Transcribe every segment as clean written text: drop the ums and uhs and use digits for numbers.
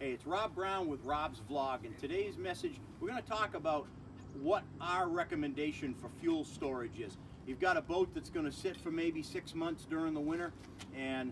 Hey, it's Rob Brown with Rob's Vlog, and today's message, we're going to talk about what our recommendation for fuel storage is. You've got a boat that's going to sit for maybe 6 months during the winter, and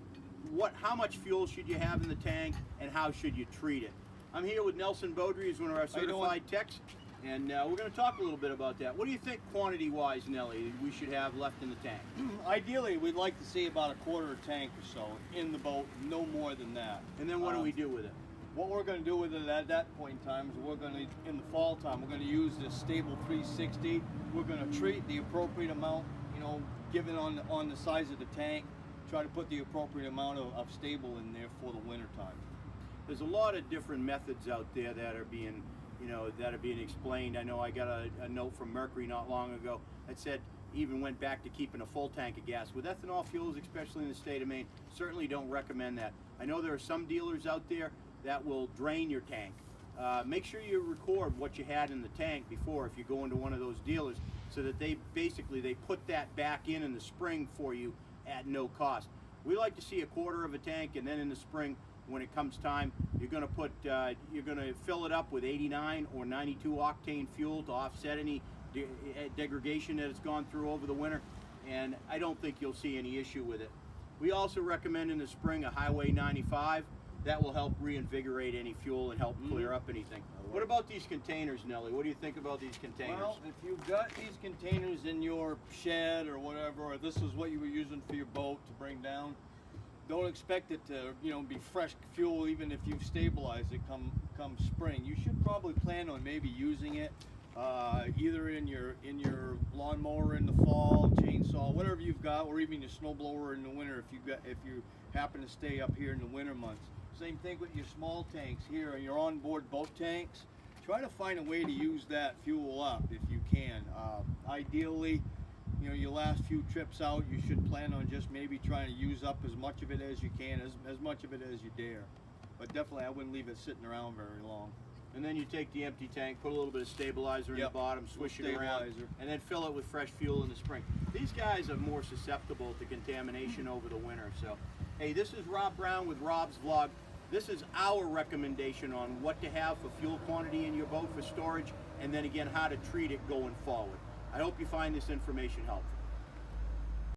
how much fuel should you have in the tank, and how should you treat it? I'm here with Nelson Beaudry, who's one of our certified techs, and we're going to talk a little bit about that. What do you think, quantity-wise, Nelly, we should have left in the tank? Ideally, we'd like to see about a quarter tank or so in the boat, no more than that. And then what do we do with it? What we're going to do with it at that point in time is we're going to, in the fall time, we're going to use this Stable 360. We're going to treat the appropriate amount, given on the size of the tank. Try to put the appropriate amount of Stable in there for the winter time. There's a lot of different methods out there that are being, explained. I know I got a note from Mercury not long ago that said even went back to keeping a full tank of gas. With ethanol fuels, especially in the state of Maine, certainly don't recommend that. I know there are some dealers out there that will drain your tank. Make sure you record what you had in the tank before if you go into one of those dealers, so that they put that back in the spring for you at no cost. We like to see a quarter of a tank, and then in the spring, when it comes time, you're going to fill it up with 89 or 92 octane fuel to offset any degradation that it's gone through over the winter, and I don't think you'll see any issue with it. We also recommend in the spring a Highway 95. That will help reinvigorate any fuel and help clear up anything. What about these containers, Nelly? What do you think about these containers? Well, if you've got these containers in your shed or whatever, or this is what you were using for your boat to bring down, don't expect it to, be fresh fuel even if you've stabilized it come spring. You should probably plan on maybe using it either in your lawnmower in the fall, chainsaw, whatever you've got, or even your snowblower in the winter if you happen to stay up here in the winter months. Same thing with your small tanks here, your onboard boat tanks. Try to find a way to use that fuel up if you can. Ideally, your last few trips out, you should plan on just maybe trying to use up as much of it as you can, as much of it as you dare. But definitely, I wouldn't leave it sitting around very long. And then you take the empty tank, put a little bit of stabilizer in the bottom, swish it around, and then fill it with fresh fuel in the spring. These guys are more susceptible to contamination over the winter. So, hey, this is Rob Brown with Rob's Vlog. This is our recommendation on what to have for fuel quantity in your boat for storage, and then again, how to treat it going forward. I hope you find this information helpful.